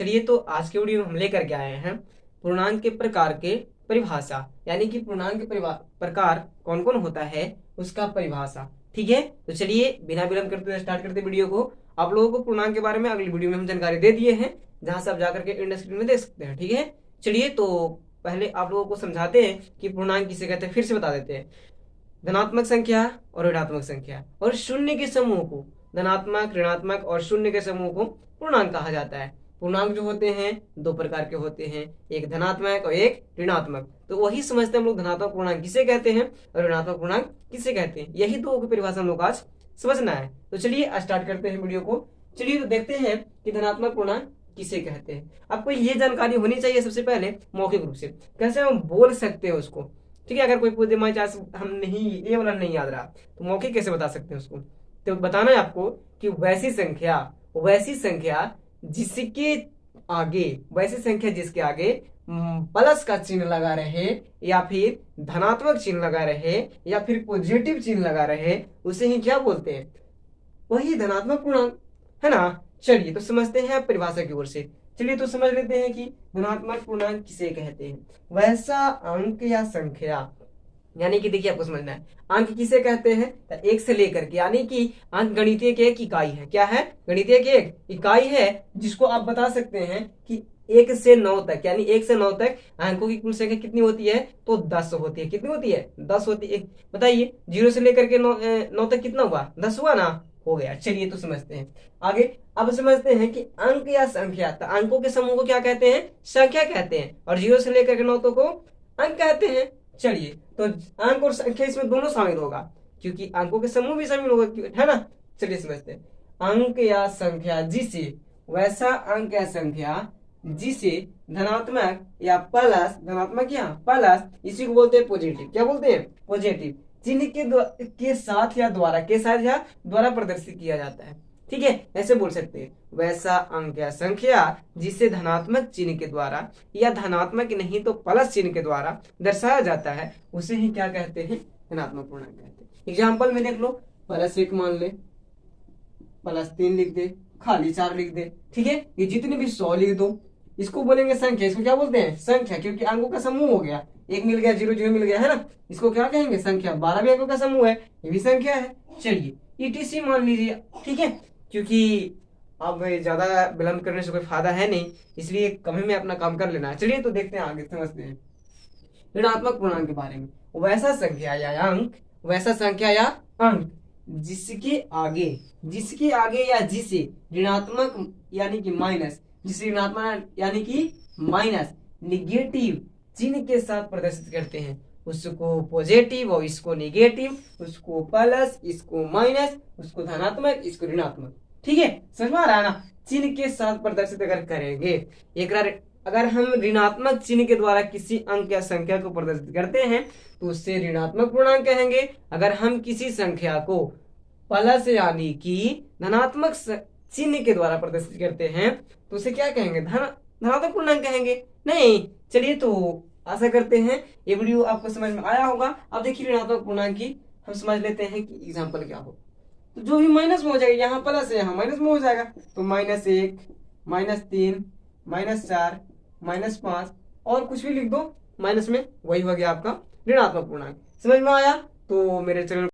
चलिए तो आज के वीडियो में हम लेकर के आए हैं पूर्णांक के प्रकार के परिभाषा, यानी कि पूर्णांक के प्रकार कौन कौन होता है उसका परिभाषा। ठीक है, तो चलिए बिना विलंब करते हुए स्टार्ट करते वीडियो को। आप लोगों को पूर्णांक के बारे में अगली वीडियो में हम जानकारी दे दिए हैं, जहां से आप जाकर के इंड स्क्रीन में देख सकते हैं। ठीक है, चलिए तो पहले आप लोगों को समझाते हैं कि पूर्णांक किसे कहते हैं, फिर से बता देते हैं। धनात्मक संख्या और ऋणात्मक संख्या और शून्य के समूह को, धनात्मक ऋणात्मक और शून्य के समूह को पूर्णांक कहा जाता है। पूर्णांक जो होते हैं दो प्रकार के होते हैं, एक धनात्मक और एक ऋणात्मक। तो वही समझते हैं हम लोग, धनात्मक पूर्णांक किसे कहते हैं और ऋणात्मक पूर्णांक किसे कहते हैं। यही दो की परिभाषा हम लोग आज समझना है। तो चलिए स्टार्ट करते हैं वीडियो को। चलिए तो देखते हैं कि धनात्मक पूर्णांक किसे कहते हैं। आपको ये जानकारी होनी चाहिए सबसे पहले मौखिक रूप से, कैसे हम बोल सकते हैं उसको। ठीक है, अगर कोई पूछ दे माई चांस हम नहीं, ये वाला नहीं याद रहा, तो मौखिक कैसे बता सकते हैं उसको। तो बताना है आपको कि वैसी संख्या जिसके आगे, वैसी संख्या जिसके आगे प्लस का चिन्ह लगा रहे या फिर धनात्मक चिन्ह लगा रहे या फिर पॉजिटिव चिन्ह लगा रहे, उसे ही क्या बोलते हैं, वही धनात्मक पूर्णांक है ना। चलिए तो समझते हैं परिभाषा की ओर से। चलिए तो समझ लेते हैं कि धनात्मक पूर्णांक किसे कहते हैं। वैसा अंक या संख्या, यानी कि देखिए आपको समझना है अंक किसे कहते हैं, तो एक से लेकर के, यानी कि अंक गणितीय की एक इकाई है। क्या है, गणितीय की एक इकाई है, जिसको आप बता सकते हैं कि 1 से 9 तक, यानी 1 से 9 तक अंकों की कुल संख्या कितनी होती है, तो 10 होती है। कितनी होती है, 10 होती है। बताइए 0 से लेकर के 9 तक कितना हुआ, 10 हुआ ना, हो गया। चलिए तो समझते हैं आगे। अब समझते हैं कि अंक या संख्या, तो अंकों के समूह को क्या कहते हैं, संख्या कहते हैं, और 0 से लेकर के 9 तक को अंक कहते हैं। चलिए तो अंक और संख्या इसमें दोनों शामिल होगा, क्योंकि अंकों के समूह भी शामिल होगा, है ना। चलिए समझते हैं अंक या संख्या जिसे, वैसा अंक या संख्या जिसे धनात्मक या प्लस, धनात्मक या प्लस, इसी को बोलते हैं पॉजिटिव। क्या बोलते हैं, पॉजिटिव चिन्ह के साथ या द्वारा, के साथ या द्वारा प्रदर्शित किया जाता है। ठीक है, ऐसे बोल सकते हैं वैसा अंक या संख्या जिसे धनात्मक चिन्ह के द्वारा या धनात्मक नहीं तो प्लस चिन्ह के द्वारा दर्शाया जाता है, उसे ही क्या कहते हैं, धनात्मक पूर्णांक कहते हैं। एग्जाम्पल में देख लो, +1 मान ले, +3 लिख दे, खाली 4 लिख दे। ठीक है, ये जितने भी 100 लिख दो, इसको बोलेंगे संख्या। इसको क्या बोलते हैं, संख्या, क्योंकि अंकों का समूह हो गया। 1 मिल गया, 0 0 मिल गया, है ना, इसको क्या कहेंगे, संख्या। 12 भी अंकों का समूह है, ये भी संख्या है। चलिए ETC मान लीजिए। ठीक है, क्योंकि अब ज्यादा विलंब करने से कोई फायदा है नहीं, इसलिए कम ही में अपना काम कर लेना है। चलिए तो देखते हैं आगे, समझते हैं ऋणात्मक पूर्णांक के बारे में। वैसा संख्या या अंक, वैसा संख्या या अंक जिसके आगे या जिसे ऋणात्मक यानी कि माइनस, जिसे ऋणात्मक यानी कि माइनस निगेटिव चिन्ह के साथ प्रदर्शित करते हैं, उसको पॉजिटिव और इसको निगेटिव, उसको प्लस इसको माइनस, उसको धनात्मक इसको ऋणात्मक। ठीक है, समझ में आ रहा है ना। चिन्ह के साथ प्रदर्शित अगर करेंगे, एक अगर हम ऋणात्मक चिन्ह के द्वारा किसी अंक या संख्या को प्रदर्शित करते हैं तो उससे ऋणात्मक पूर्णांक कहेंगे। अगर हम किसी संख्या को प्लस यानी कि धनात्मक चिन्ह के द्वारा प्रदर्शित करते हैं तो उसे क्या कहेंगे, धनात्मक पूर्णांक कहेंगे। नहीं, चलिए तो आशा करते हैं ये वीडियो आपको समझ में आया होगा। अब देखिए ऋणात्मक पूर्णांक की हम समझ लेते हैं कि एग्जांपल क्या हो। तो जो भी माइनस में हो जाएगा, यहाँ प्लस है यहाँ माइनस में हो जाएगा, तो -1 -3 -4 -5 और कुछ भी लिख दो माइनस में, वही हो गया आपका ऋणात्मक पूर्णांक। समझ में आया तो मेरे चैनल